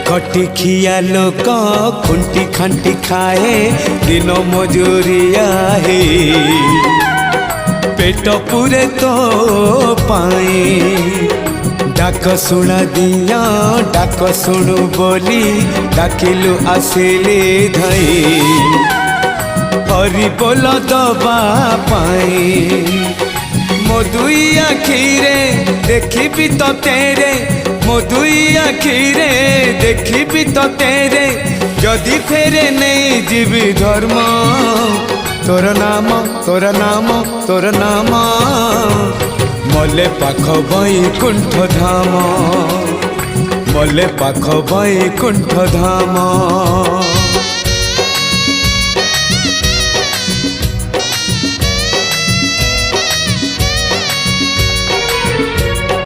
खटी खिया लोक खुंटी खांटी खाए दिन मजूरिया है पेट पूरे तो पाए डाक शुणा दिया डाक शुणु बोली डाकिलु आसिले धई हरि बोल दबा पाए मो दुई आखिरे देखी तो तेरे मो दुई आखिरे देखी तो तेरे जदि फेरे नहीं जीवी धर्म तोर नाम तोर नाम तोर नाम मले पाख बैकुंठ धाम मले पाख बैकुंठ धाम।